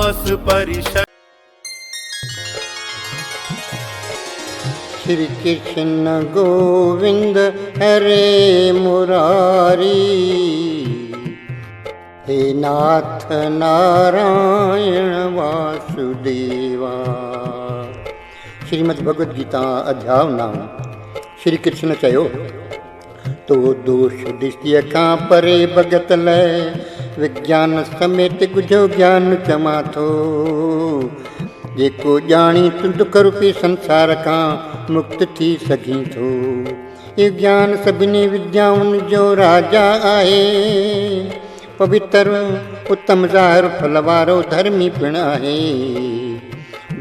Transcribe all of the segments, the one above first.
मास परिषद। श्री कृष्ण गोविंद हरे मुरारी, हे नाथ नारायण वासुदेवा। श्रीमद् भगवद गीता अध्याय नाम। श्री कृष्ण चयो तो दोष दृष्टि खां परे भगत लय, विज्ञान समेत गुझो ज्ञान चमा थो। जेको ॼाणी तूं दुख रूपी संसार खां मुक्त थी सघीं थो। इहो ज्ञान सभिनी विद्याउनि जो राजा आहे, पवित्र उत्तम ज़ाहिर फल वारो धर्मी पिण आहे।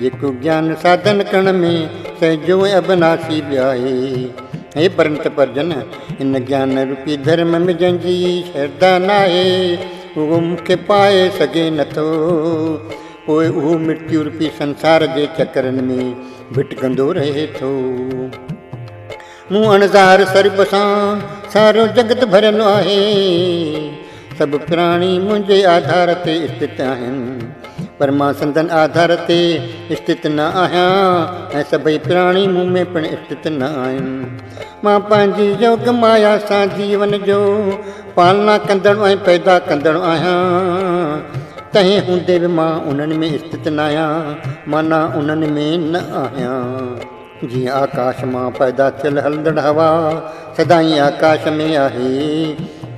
जेको ज्ञान साधन करण में सहजो ऐं अबनासी बि आहे। हे परंत परजन, इन ज्ञान रूपी धर्म में जंहिंजी श्रद्धा न आहे, उहो मूंखे पाए सघे नथो। पोइ उहो मृत्यु रूपी संसार जे चकरनि में भिटकंदो रहे थो। मूं अणज़ार स्वरूप सां सारो जगत भरियलु आहे। सभु प्राणी मुंहिंजे आधार ते स्थित आहिनि, पर मां संदन आधार ते स्थित न आहियां, ऐं सभई प्राणी मूं में पिणु स्थित न आहिनि। मां पंहिंजी योग माया सां जीवन जो पालना कंदड़ ऐं पैदा कंदड़ आहियां। तंहिं हूंदे बि मां उन्हनि में स्थित न आहियां, माना उन्हनि में न आहियां। जीअं आकाश मां पैदा थियल हलंदड़ हवा सदाईं आकाश में आहे,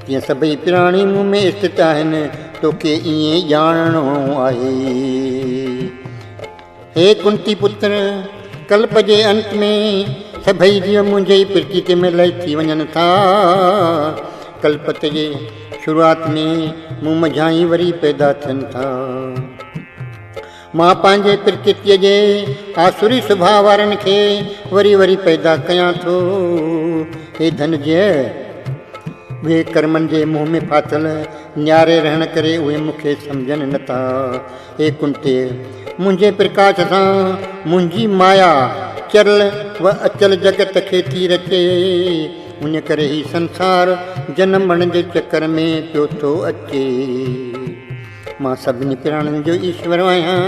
तीअं सभई प्राणी मूं में स्थित आहिनि, तोखे ईअं ॼाणणो आहे। हे कुंती पुत्र, कल्प जे अंत में सभई जीव मुंहिंजे ई प्रकृति में लय थी वञनि था। कल्प जे शुरूआत में मूं मझां ई वरी पैदा थियनि था। मां पंहिंजे प्रकृतिअ जे आसुरी सुभाउ वारनि खे वरी वरी पैदा कयां थो। हे धनजय, उहे कर्मनि जे मुंहं में फाथल न्यारे रहण करे उहे मूंखे सम्झनि नथा। हे कुंते, मुंहिंजे प्रकाश सां मुंहिंजी माया चल व अचल जगत खे थी रचे। उन करे ही संसार जनम मरण जे चकर में पियो थो अचे। मां सभिनी प्राणियुनि जो ईश्वर आहियां।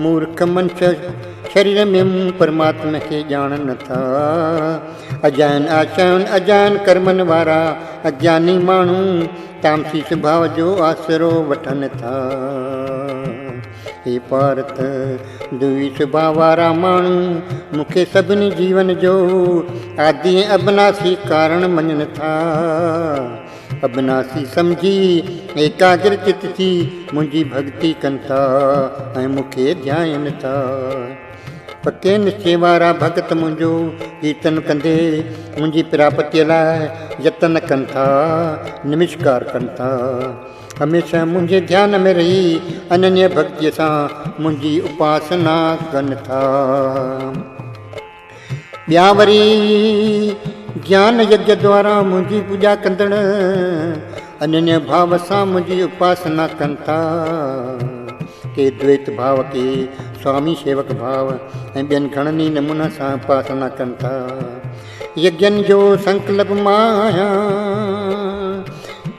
मूर्ख मनुष्य शरीर में मूं परमात्मा खे ॼाणनि नथा। अजायन आशाउनि अजायन कर्मनि वारा अज्ञानी माण्हू तामसी स्वभाव जो आसरो वठनि था। हे पार्थ, दुई स्वभाव वारा माण्हू मूंखे सभिनी जीवन जो आदि ऐं अबनासी कारण मञनि था। अबनासी सम्झी एकाग्र चित थी मुंहिंजी भक्ति कनि था ऐं मूंखे ध्यायनि था। पके निश्चय वारा भगत मुंहिंजो कीर्तन कंदे मुंहिंजी प्राप्तीअ लाइ यतन कनि था, नमस्कार कनि था। हमेशह मुंहिंजे ध्यान में रही अनन्य भक्तीअ सां मुंहिंजी उपासना कनि था। ॿिया वरी ज्ञान यज्ञ द्वारा मुंहिंजी पूॼा कंदड़ अनन्य भाव सां मुंहिंजी उपासना कनि था। के द्वैत भाव, के स्वामी सेवक भाव ऐं ॿियनि घणनि ई नमूना सां उपासना कनि था। यज्ञनि जो संकल्प मां आहियां,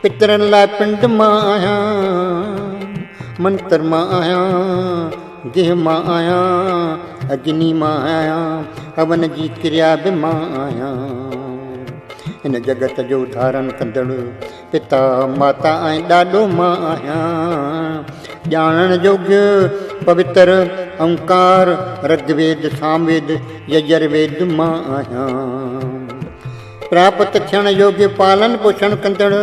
पितरनि लाइ पिंड मां आहियां, मंत्र मां आहियां, देह मां आहियां, अग्नि मां आहियां, हवन जी क्रिया बि मां आहियां। हिन जगत जो धारण कंदड़ पिता माता ऐं ॾाॾो मां आहियां। ॼाणण योग्य पवित्र ओंकार ऋग्वेद सामवेद यजुर्वेद मां आहियां। प्राप्त थियण योग्य पालन पोषण कंदड़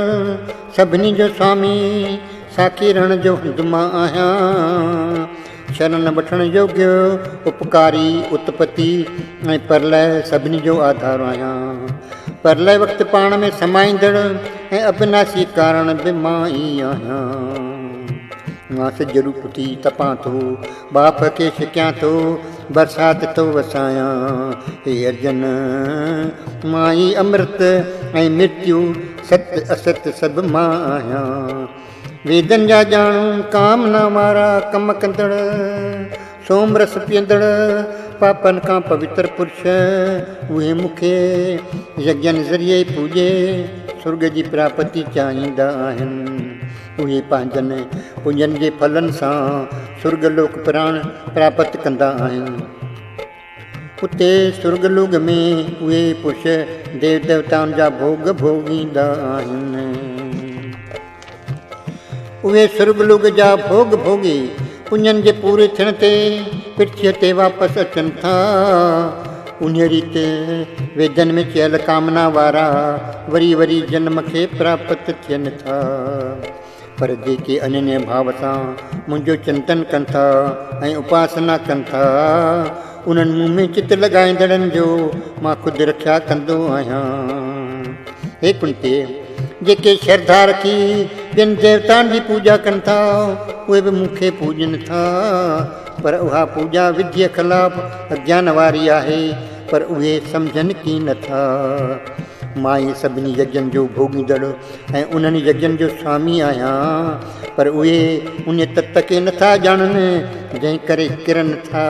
सभिनी जो स्वामी साखी रहण जो हंधु मां आहियां। शरण वठण योग्य उपकारी उत्पत्ति ऐं परलय सभिनी जो आधार आहियां। परलय वक़्तु पाण में समाईंदड़ ऐं अविनाशी कारण बि मां ई आहियां। मां सिज रूप थी तपां थो, बाप खे छिकियां थो, बरसाति थो वसायां। हे अर्जन, मां ई अमृत ऐं मृत्यु सत्य असत्य सभु मां आहियां। वेदनि जा ॼाणू कामना वारा कम कंदड़, सोम रस पीअंदड़ पापनि खां पवित्र पुरुष उहे मूंखे यज्ञनि ज़रिए पूॼे सुर्ग जी प्राप्ति चाहींदा आहिनि। उहे पंहिंजनि पुञनि जे फलनि सां सुर्गलोक प्राण प्राप्त कंदा आहिनि। उते सुर्गलोक में उहे पुरुष देव देवताउनि जा भोग भोगींदा आहिनि। उहे सुर्गलोक जा भोग भोगी पुञनि जे पूरे थियण ते पृथ्वीअ ते वापसि अचनि था। उन रीति वेदनि में चयल कामना वारा वरी वरी जन्म खे प्राप्त थियनि था। पर जेके अनन्य भाव सां मुंहिंजो चिंतन कनि था ऐं उपासना कनि था, उन्हनि मूं में चित लॻाईंदड़नि जो मां ख़ुदि रक्षा कंदो आहियां। हे कुंते, जेके श्रद्धा रखी ॿियनि देवताउनि जी पूॼा कनि था उहे बि मूंखे पूॼनि था, पर उहा पूॼा विधीअ ख़िलाफ़ अज्ञान वारी आहे, पर उहे सम्झनि की नथा। मां ई सभिनी यज्ञनि जो भोॻींदड़ ऐं उन्हनि यज्ञनि जो स्वामी आहियां, पर उहे उन तत खे नथा ॼाणनि जंहिं करे किरनि था।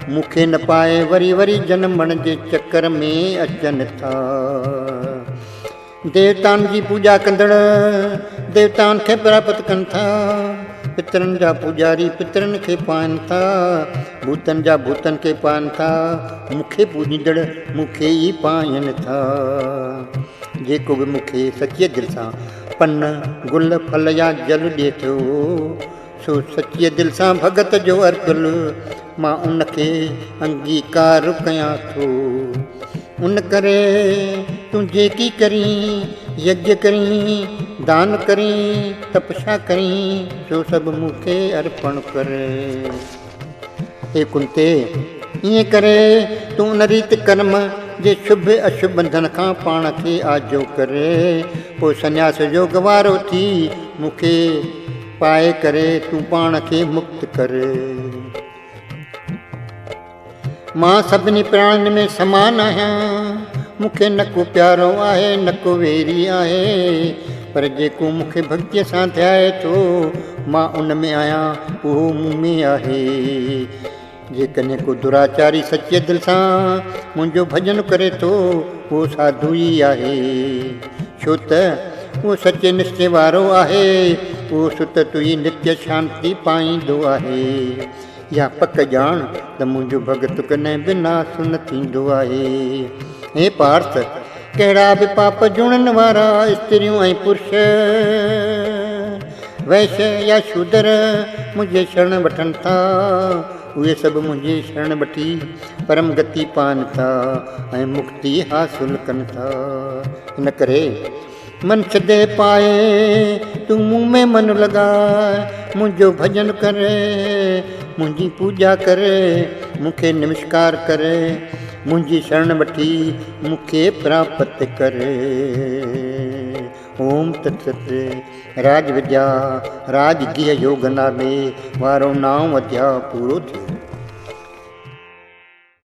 मूंखे न पाए वरी वरी जनमण जे चकर में अचनि था। देवताउनि जी पूॼा कंदड़ देवताउनि खे प्राप्त कनि था। पितरनि जा पुॼारी पितरनि खे पाइनि था। भूतनि जा भूतनि खे पाइनि था। मूंखे पूॼींदड़ मूंखे ई पाइनि था। जेको बि मूंखे सचे दिलि सां पन गुल फल या जल ॾिए थो, सो सचे दिलि सां भगत जो अर्पियल मां उनखे अंगीकार कयां थो। उन करे तूं जेकी करीं यज्ञ करीं, दान करीं, तपस्या करीं, सो सभु मूंखे अर्पण कर। हे कुंते, ईअं करे तूं उन रीति कर्म जे शुभ अशुभ बंधन खां पाण खे आजो करे, पोइ संन्यास जो गवारो थी मूंखे पाए करे तूं पाण खे मुक्त कर। मां सभिनी प्राणियुनि में समान आहियां। मूंखे न को प्यारो आहे न को वेरी आहे, पर जेको मूंखे भक्तीअ सां ध्याए थो मां उन में आहियां, उहो मूं में आहे। जेकॾहिं को दुराचारी सचे दिलि सां मुंहिंजो भॼन करे थो उहो साधू ई आहे, छो त उहो सचे निश्चय वारो आहे। उहो सुत तुई नित्य शांती पाईंदो आहे। या पक ॼाण त मुंहिंजो भॻत कॾहिं बि नास न थींदो आहे। हे पार्थ, कहिड़ा बि पाप जुड़न वारा स्त्रियूं ऐं पुरुष, वैश्य या शूद्र मुंहिंजे शरण वठनि था, उहे सभु मुंहिंजी शरण वठी परम गति पाइनि था ऐं मुक्ति हासिल कनि था। इन करे मन छॾे पाए तूं मूं में मन लॻाए, मुंहिंजो भॼन करे, मुंहिंजी पूॼा करे, मूंखे नमस्कार करे, मुंहिंजी शरण वठी मूंखे प्राप्त करे। ओम तत्सत। राज विद्या राज गीह योग नाले वारो 9 अध्याय पूरो थियो।